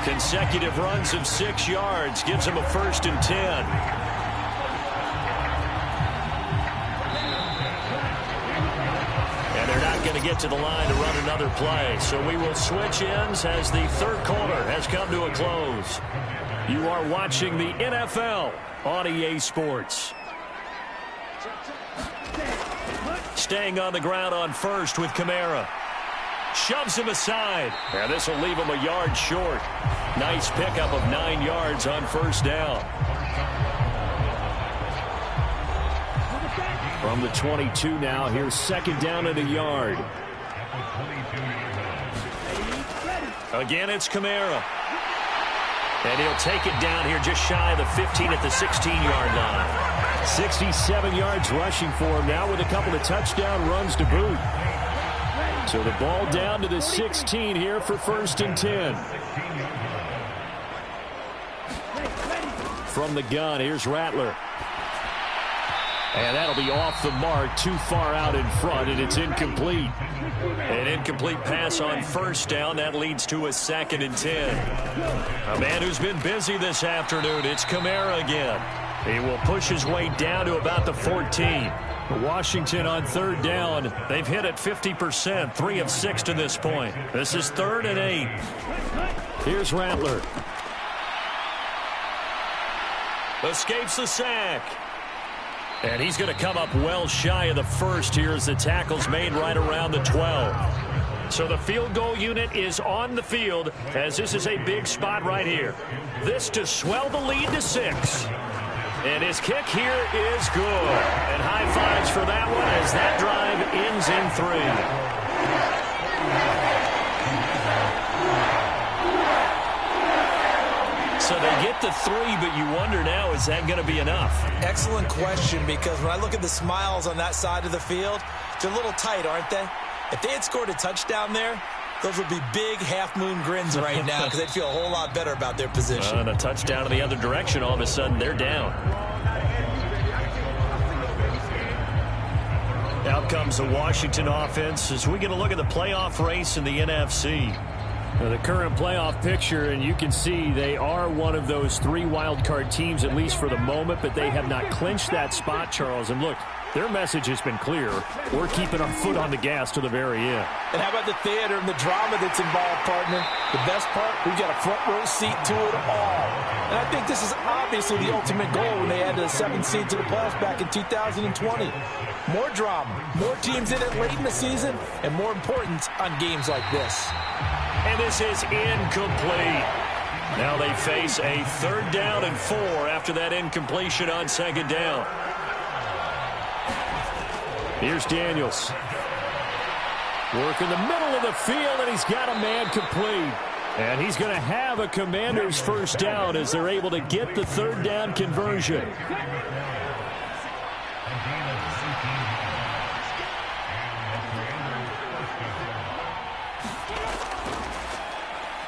C: Consecutive runs of 6 yards gives him a 1st and 10. And they're not going to get to the line to run another play. So we will switch ends as the 3rd quarter has come to a close. You are watching the NFL on EA Sports. Staying on the ground on 1st with Kamara. Shoves him aside. And this will leave him a yard short. Nice pickup of 9 yards on 1st down. From the 22 now, here's 2nd down and a yard. Again, it's Kamara. And he'll take it down here just shy of the 15 at the 16-yard line. 67 yards rushing for him now with a couple of touchdown runs to boot. So the ball down to the 16 here for 1st and 10. From the gun, here's Rattler. And that'll be off the mark, too far out in front, and it's incomplete. An incomplete pass on 1st down. That leads to a 2nd and 10. A man who's been busy this afternoon. It's Kamara again. He will push his way down to about the 14. Washington on 3rd down. They've hit it 50%, 3 of 6 to this point. This is 3rd and 8. Here's Rattler. Escapes the sack. And he's going to come up well shy of the 1st here as the tackle's made right around the 12. So the field goal unit is on the field as this is a big spot right here. This to swell the lead to 6. And his kick here is good. And high fives for that one as that drive ends in 3. So they get the 3, but you wonder now, is that going to be enough?
D: Excellent question, because when I look at the smiles on that side of the field, they're a little tight, aren't they? If they had scored a touchdown there, those would be big half-moon grins right now because they'd feel a whole lot better about their position.
C: And a touchdown in the other direction, all of a sudden they're down. Out comes the Washington offense as we get a look at the playoff race in the NFC. Now, the current playoff picture, and you can see they are one of those 3 wild card teams, at least for the moment, but they have not clinched that spot, Charles. And look,
B: Their message has been clear. We're keeping our foot on the gas to the very end.
E: And how about the theater and the drama that's involved, partner? The best part, we've got a front row seat to it all. And I think this is obviously the ultimate goal when they added a 7th seed to the playoffs back in 2020. More drama, more teams in it late in the season, and more important on games like this.
C: And this is incomplete. Now they face a 3rd down and 4 after that incompletion on 2nd down.
B: Here's Daniels. Work in the middle of the field, and he's got a man complete. And he's going to have a Commanders 1st down as they're able to get the 3rd down conversion.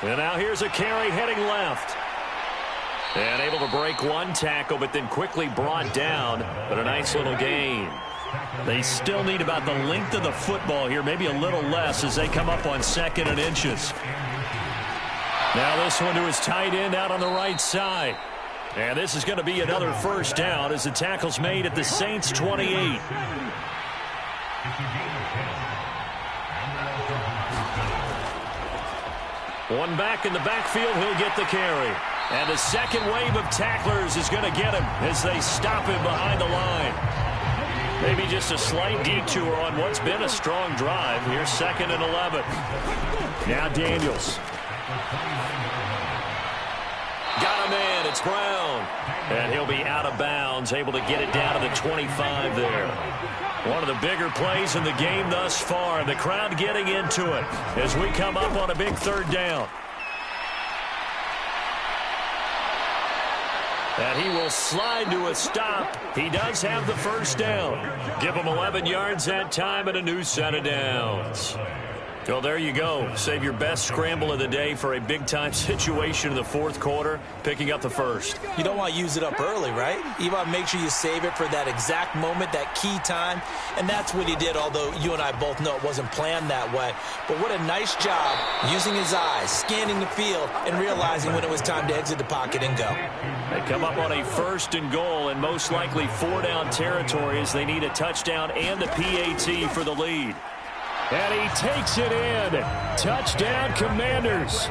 B: And now here's a carry heading left. And able to break one tackle, but then quickly brought down. But a nice little gain. They still need about the length of the football here, maybe a little less as they come up on 2nd and inches. Now this one to his tight end out on the right side. And this is going to be another 1st down as the tackle's made at the Saints 28. One back in the backfield, he'll get the carry. And the second wave of tacklers is going to get him as they stop him behind the line. Maybe just a slight detour on what's been a strong drive. Here's 2nd and 11. Now Daniels. Got a man. It's Brown. And he'll be out of bounds, able to get it down to the 25 there. One of the bigger plays in the game thus far. The crowd getting into it as we come up on a big 3rd down. And he will slide to a stop. He does have the 1st down. Give him 11 yards that time and a new set of downs. Well, there you go. Save your best scramble of the day for a big-time situation in the 4th quarter, picking up the 1st.
D: You don't want to use it up early, right? You want to make sure you save it for that exact moment, that key time. And that's what he did, although you and I both know it wasn't planned that way. But what a nice job using his eyes, scanning the field, and realizing when it was time to exit the pocket and go.
C: They come up on a 1st and goal and most likely 4-down territory as they need a touchdown and the PAT for the lead. And he takes it in. Touchdown, Commanders.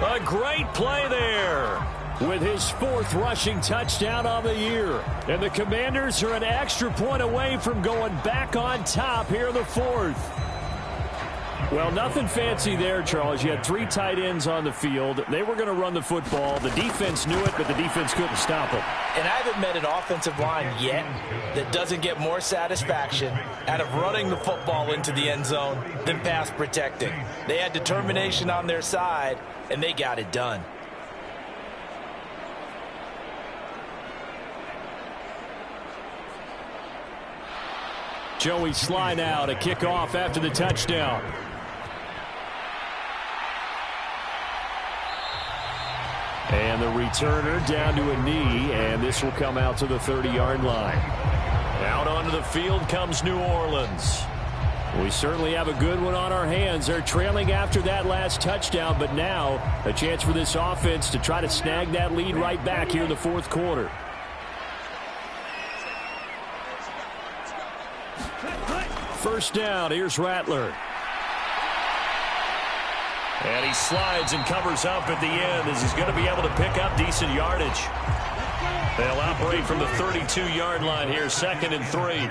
C: A great play there with his 4th rushing touchdown on the year. And the Commanders are an extra point away from going back on top here in the 4th. Well, nothing fancy there, Charles. You had 3 tight ends on the field. They were going to run the football. The defense knew it, but the defense couldn't stop it.
E: And I haven't met an offensive line yet that doesn't get more satisfaction out of running the football into the end zone than pass protecting. They had determination on their side, and they got it done.
B: Joey Sly now to kick off after the touchdown. And the returner down to a knee, and this will come out to the 30-yard line. Out onto the field comes New Orleans. We certainly have a good one on our hands. They're trailing after that last touchdown, but now a chance for this offense to try to snag that lead right back here in the 4th quarter. First down, here's Rattler. And he slides and covers up at the end as he's going to be able to pick up decent yardage. They'll operate from the 32-yard line here, 2nd and 3.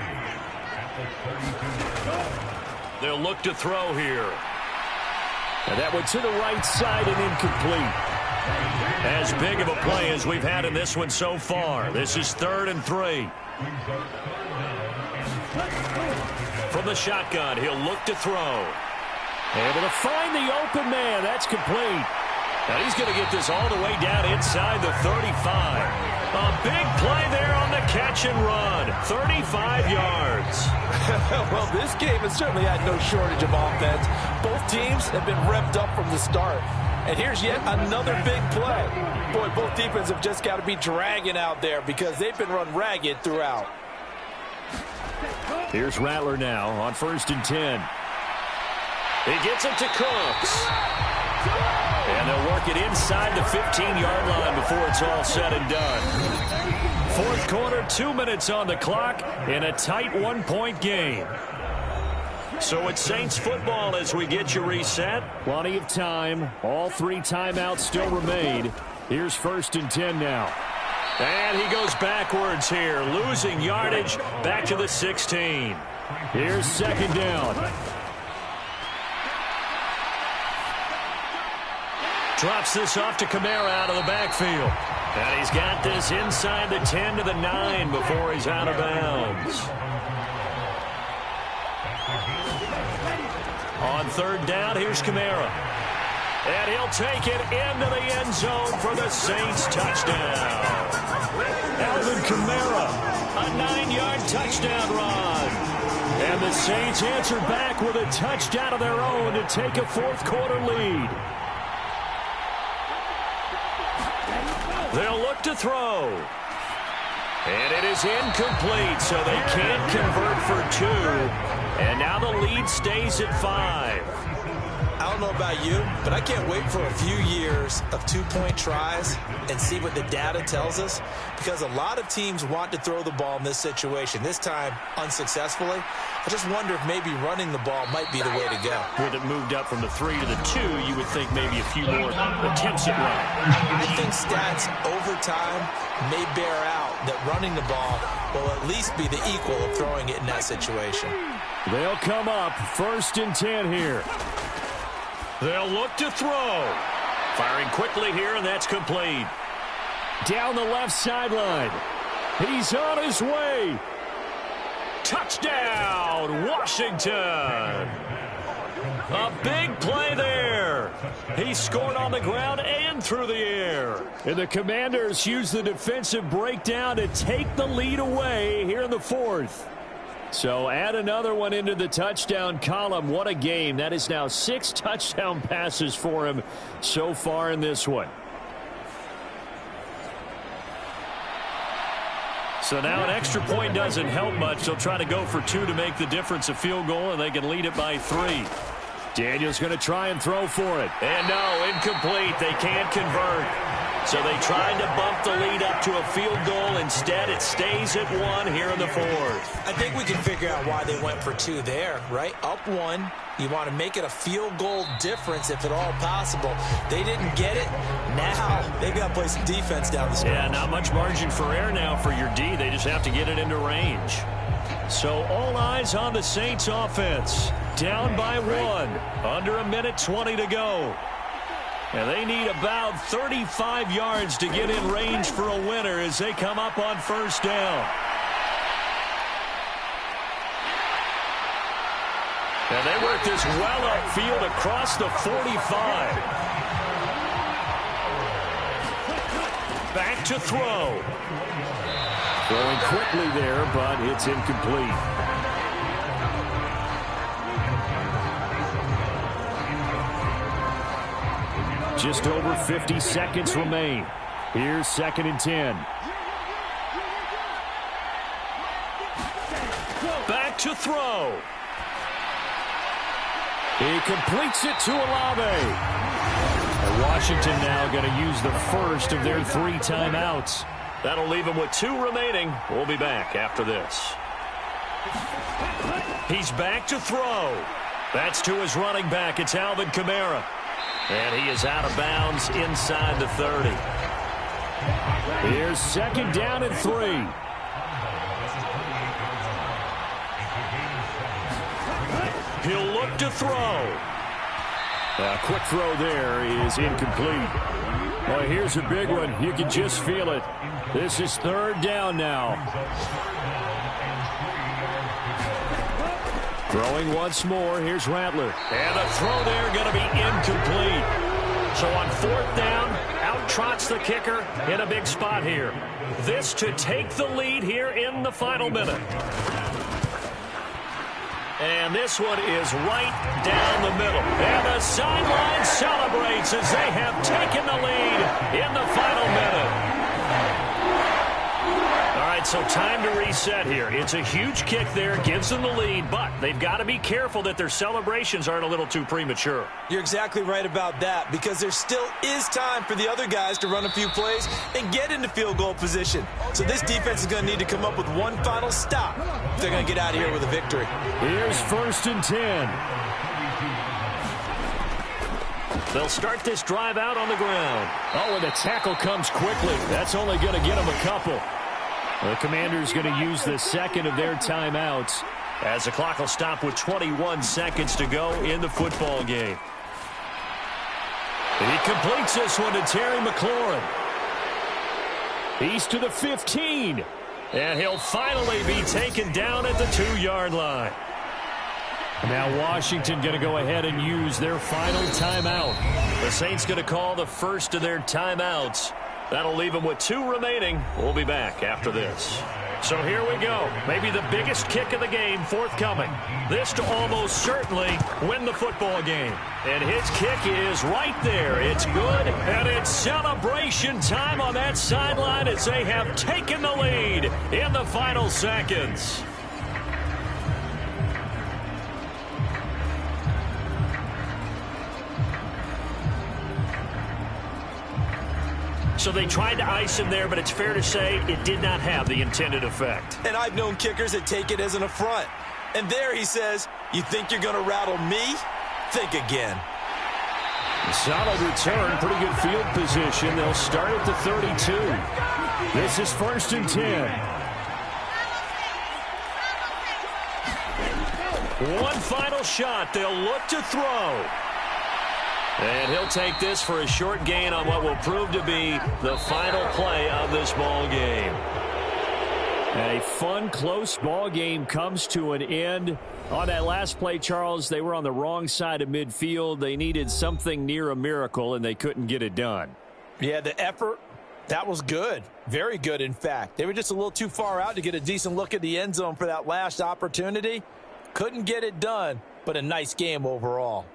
B: They'll look to throw here. And that went to the right side and incomplete. As big of a play as we've had in this one so far. This is 3rd and 3. From the shotgun, he'll look to throw. Able to find the open man. That's complete. And he's going to get this all the way down inside the 35. A big play there on the catch and run. 35 yards.
E: Well, this game has certainly had no shortage of offense. Both teams have been revved up from the start. And here's yet another big play. Boy, both defenses have just got to be dragging out there because they've been run ragged throughout.
B: Here's Rattler now on 1st and 10.
C: He gets it to Cooks. And they'll work it inside the 15-yard line before it's all said and done. Fourth quarter, 2 minutes on the clock in a tight 1-point game. So it's Saints football as we get you reset.
B: Plenty of time. All 3 timeouts still remain. Here's 1st and 10 now.
C: And he goes backwards here, losing yardage back to the 16.
B: Here's 2nd down.
C: Drops this off to Kamara out of the backfield. And he's got this inside the 10 to the 9 before he's out of bounds. On 3rd down, here's Kamara. And he'll take it into the end zone for the Saints touchdown. Alvin Kamara, a 9-yard touchdown run. And the Saints answer back with a touchdown of their own to take a 4th quarter lead. They'll look to throw. And it is incomplete, so they can't convert for 2. And now the lead stays at 5.
D: I don't know about you, but I can't wait for a few years of 2-point tries and see what the data tells us, because a lot of teams want to throw the ball in this situation, this time unsuccessfully. I just wonder if maybe running the ball might be the way to go.
C: With it moved up from the 3 to the 2, you would think maybe a few more attempts at running.
D: I think stats over time may bear out that running the ball will at least be the equal of throwing it in that situation.
B: They'll come up 1st and 10 here.
C: They'll look to throw. Firing quickly here, and that's complete.
B: Down the left sideline. He's on his way.
C: Touchdown, Washington. A big play there. He scored on the ground and through the air.
B: And the Commanders use the defensive breakdown to take the lead away here in the 4th. So add another one into the touchdown column. What a game. That is now 6 touchdown passes for him so far in this one.
C: So now an extra point doesn't help much. They'll try to go for 2 to make the difference a field goal, and they can lead it by 3.
B: Daniel's going to try and throw for it.
C: And no, incomplete. They can't convert. So they tried to bump the lead up to a field goal. Instead, it stays at 1 here in the 4th.
D: I think we can figure out why they went for 2 there, right? Up 1. You want to make it a field goal difference if at all possible. They didn't get it. Now they've got to play some defense down the stretch.
C: Yeah, not much margin for error now for your D. They just have to get it into range. So all eyes on the Saints offense. Down by 1. Under 1:20 to go. And they need about 35 yards to get in range for a winner as they come up on 1st down. And they work this well upfield across the 45. Back to throw.
B: Throwing quickly there, but it's incomplete. Just over 50 seconds remain. Here's 2nd and 10.
C: Back to throw.
B: He completes it to Olave. And Washington now going to use the first of their 3 timeouts.
C: That'll leave him with 2 remaining. We'll be back after this. He's back to throw. That's to his running back. It's Alvin Kamara. And he is out of bounds inside the 30.
B: Here's 2nd down and 3.
C: He'll look to throw.
B: A quick throw there is incomplete. Well, here's a big one. You can just feel it. This is 3rd down now. Throwing once more. Here's Rattler.
C: And the throw there going to be incomplete. So on 4th down, out trots the kicker in a big spot here. This to take the lead here in the final minute. And this one is right down the middle. And the sideline celebrates as they have taken the lead in the final minute. All right, right, so time to reset here. It's a huge kick there, gives them the lead, but they've got to be careful that their celebrations aren't a little too premature.
D: You're exactly right about that, because there still is time for the other guys to run a few plays and get into field goal position. So this defense is going to need to come up with one final stop if they're going to get out of here with a victory.
B: Here's 1st and 10.
C: They'll start this drive out on the ground.
B: Oh, and the tackle comes quickly. That's only going to get them a couple. The Commanders going to use the second of their timeouts,
C: as the clock will stop with 21 seconds to go in the football game.
B: He completes this one to Terry McLaurin. He's to the 15.
C: And he'll finally be taken down at the 2-yard line.
B: Now Washington going to go ahead and use their final timeout.
C: The Saints going to call the first of their timeouts. That'll leave them with 2 remaining. We'll be back after this. So here we go. Maybe the biggest kick of the game forthcoming. This to almost certainly win the football game. And his kick is right there. It's good, and it's celebration time on that sideline as they have taken the lead in the final seconds. So they tried to ice him there, but it's fair to say it did not have the intended effect.
D: And I've known kickers that take it as an affront. And there he says, you think you're going to rattle me? Think again.
B: Solid return, pretty good field position. They'll start at the 32. This is 1st and 10.
C: One final shot. They'll look to throw. And he'll take this for a short gain on what will prove to be the final play of this ball game.
B: A fun, close ball game comes to an end. On that last play, Charles, they were on the wrong side of midfield. They needed something near a miracle, and they couldn't get it done.
E: Yeah, the effort, that was good. Very good, in fact. They were just a little too far out to get a decent look at the end zone for that last opportunity. Couldn't get it done, but a nice game overall.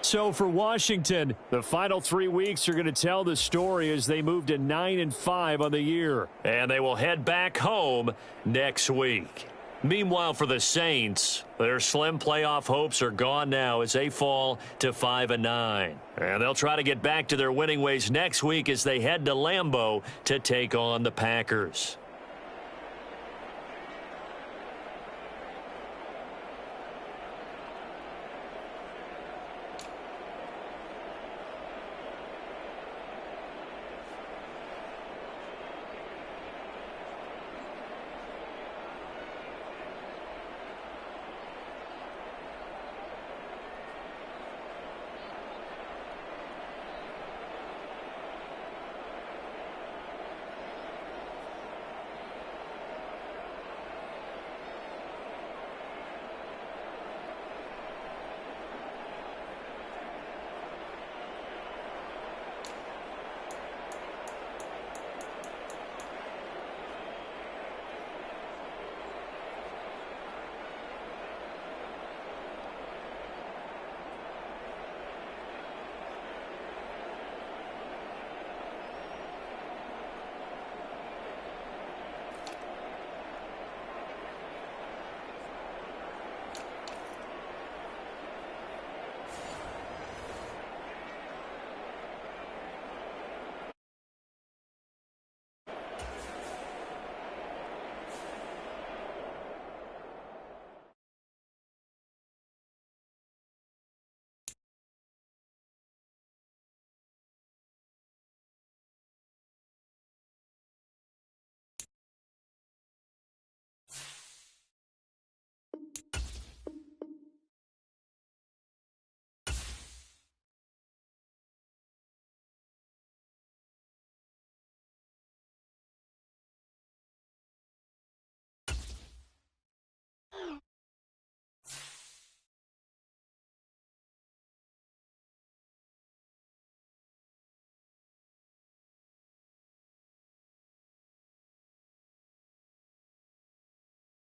B: So for Washington, the final 3 weeks are going to tell the story as they move to 9-5 on the year.
C: And they will head back home next week. Meanwhile, for the Saints, their slim playoff hopes are gone now as they fall to 5-9. And they'll try to get back to their winning ways next week as they head to Lambeau to take on the Packers.